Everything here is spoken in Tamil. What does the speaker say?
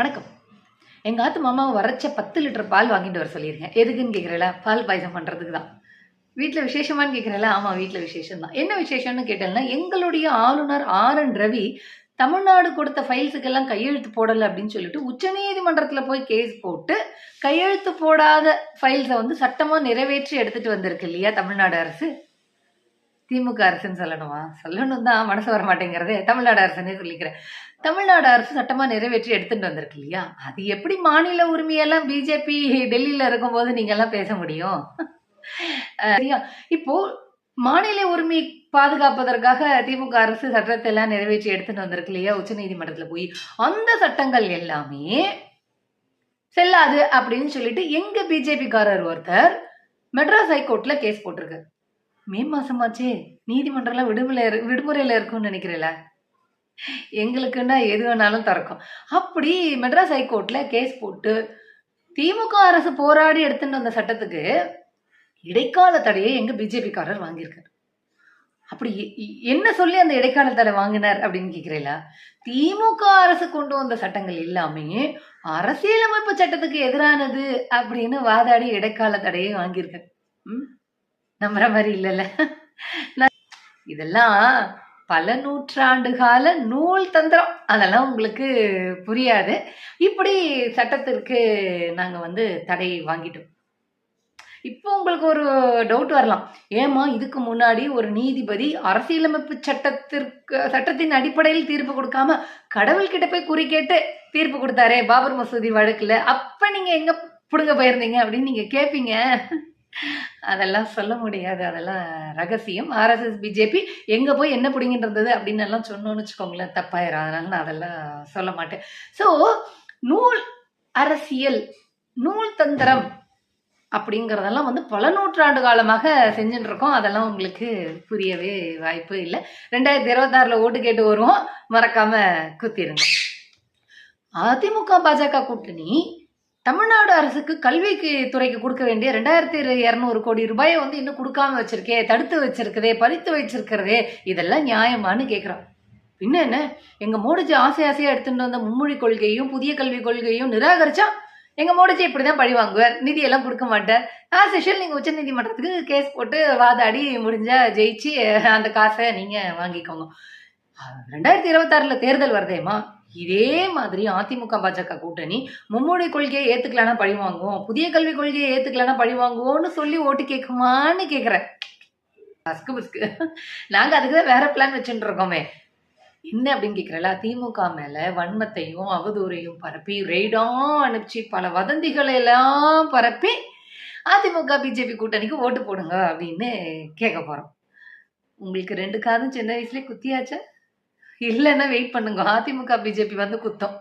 வணக்கம். எங்கள் ஆத்து மாமாவை வரைச்ச 10 லிட்டர் பால் வாங்கிட்டு வர சொல்லியிருக்கேன். எதுக்குன்னு கேட்குறல, பால் பாயசம் பண்ணுறதுக்கு தான். வீட்டில் விசேஷமானு கேட்குறல, ஆமாம் வீட்டில் விசேஷம் தான். என்ன விசேஷம்னு கேட்டேன்னா, எங்களுடைய ஆளுநர் ஆர்.என். ரவி தமிழ்நாடு கொடுத்த ஃபைல்ஸுக்கெல்லாம் கையெழுத்து போடலை அப்படின்னு சொல்லிட்டு உச்சநீதிமன்றத்தில் போய் கேஸ் போட்டு கையெழுத்து போடாத ஃபைல்ஸை சட்டமாக நிறைவேற்றி எடுத்துகிட்டு வந்திருக்கு இல்லையா தமிழ்நாடு அரசு. திமுக அரசுன்னு சொல்லணுமா? சொல்லணும் தான், மனசு வர மாட்டேங்கிறது. தமிழ்நாடு அரசுன்னே சொல்லிக்கிறேன். தமிழ்நாடு அரசு சட்டமா நிறைவேற்றி எடுத்துட்டு வந்திருக்கு இல்லையா? அது எப்படி மாநில உரிமையெல்லாம் பிஜேபி டெல்லியில இருக்கும்போது நீங்க எல்லாம் பேச முடியும்? இப்போ மாநில உரிமை பாதுகாப்பதற்காக திமுக அரசு சட்டத்தை எல்லாம் நிறைவேற்றி எடுத்துட்டு வந்திருக்கு இல்லையா உச்ச நீதிமன்றத்துல போய். அந்த சட்டங்கள் எல்லாமே செல்லாது அப்படின்னு சொல்லிட்டு எங்க பிஜேபிக்காரர் ஒருத்தர் மெட்ராஸ் ஹைகோர்ட்ல கேஸ் போட்டிருக்கு. மே மாசமாச்சே, நீதிமன்றம் விடுமுறையில இருக்கும்னு நினைக்கிறேல. எங்களுக்குன்னா எது வேணாலும் திறக்கும். அப்படி மெட்ராஸ் ஹைகோர்ட்ல கேஸ் போட்டு திமுக அரசு போராடி எடுத்துட்டு வந்த சட்டத்துக்கு இடைக்கால தடையை எங்க பிஜேபிக்காரர் வாங்கியிருக்காரு. அப்படி என்ன சொல்லி அந்த இடைக்கால தடை வாங்கினார் அப்படின்னு கேட்கிறீங்களா? திமுக அரசு கொண்டு வந்த சட்டங்கள் எல்லாமே அரசியலமைப்பு சட்டத்துக்கு எதிரானது அப்படின்னு வாதாடி இடைக்கால தடையை வாங்கியிருக்காரு. நம்புற மாதிரி இல்லைல்ல. இதெல்லாம் பல நூற்றாண்டு கால நூல் தந்திரம். அதெல்லாம் உங்களுக்கு புரியாது. இப்படி சட்டத்திற்கு நாங்க தடை வாங்கிட்டோம். இப்போ உங்களுக்கு ஒரு டவுட் வரலாம், ஏமா இதுக்கு முன்னாடி ஒரு நீதிபதி அரசியலமைப்பு சட்டத்தின் அடிப்படையில் தீர்ப்பு கொடுக்காம கடவுள்கிட்ட போய் குறி கேட்டு தீர்ப்பு கொடுத்தாரே பாபர் மசூதி வழக்குல, அப்ப நீங்க எங்க புடுங்க போயிருந்தீங்க அப்படின்னு நீங்க கேட்பீங்க. அதெல்லாம் சொல்ல முடியாது, அதெல்லாம் ரகசியம். ஆர்எஸ்எஸ் பிஜேபி எங்க போய் என்ன பிடிங்கின்றது அப்படின்னு எல்லாம் சொன்னோன்னு வச்சுக்கோங்களேன், தப்பாயிரும். அதனால நான் அதெல்லாம் சொல்ல மாட்டேன். ஸோ நூல் அரசியல், நூல் தந்திரம் அப்படிங்கிறதெல்லாம் பல நூற்றாண்டு காலமாக செஞ்சுட்டு இருக்கோம். அதெல்லாம் உங்களுக்கு புரியவே வாய்ப்பு இல்லை. 2026 ஓட்டு கேட்டு வருவோம், மறக்காம குத்திருங்க. அதிமுக பாஜக கூட்டணி தமிழ்நாடு அரசுக்கு கல்விக்கு துறைக்கு கொடுக்க வேண்டிய 2200 கோடி ரூபாயை இன்னும் கொடுக்காம வச்சிருக்கே, தடுத்து வச்சிருக்கதே, பறித்து வச்சிருக்கிறதே, இதெல்லாம் நியாயமானு கேட்குறோம். பின்ன என்ன, எங்க மோடிஜி ஆசையா எடுத்துட்டு வந்த மும்மொழி கொள்கையும் புதிய கல்விக் கொள்கையும் நிராகரிச்சா எங்க மோடிஜி இப்படிதான் பழி வாங்குவார், நிதியெல்லாம் கொடுக்க மாட்டார். நீங்க உச்ச நீதிமன்றத்துக்கு கேஸ் போட்டு வாதாடி முடிஞ்சா ஜெயிச்சு அந்த காசை நீங்க வாங்கிக்கோங்க. 2026 தேர்தல் வருதேமா, இதே மாதிரி அதிமுக பாஜக கூட்டணி மும்மொழி கொள்கையை ஏத்துக்கலானா பழி வாங்குவோம், புதிய கல்விக் கொள்கையை ஏத்துக்கலானா பழி வாங்குவோம்னு சொல்லி ஓட்டு கேட்குமான்னு கேட்கிறேன். நாங்க அதுக்குதான் வேற பிளான் வச்சுட்டு இருக்கோமே. என்ன அப்படின்னு கேட்கிறல, திமுக மேல வன்மத்தையும் அவதூறையும் பரப்பி ரெய்டா அனுப்பிச்சு பல வதந்திகளை எல்லாம் பரப்பி அதிமுக பிஜேபி கூட்டணிக்கு ஓட்டு போடுங்க அப்படின்னு கேட்க போறோம். உங்களுக்கு 2 காதும் சின்ன வயசுலயே குத்தியாச்சா? இல்லைன்னா வெயிட் பண்ணுங்க, அதிமுக பிஜேபி குத்தம்.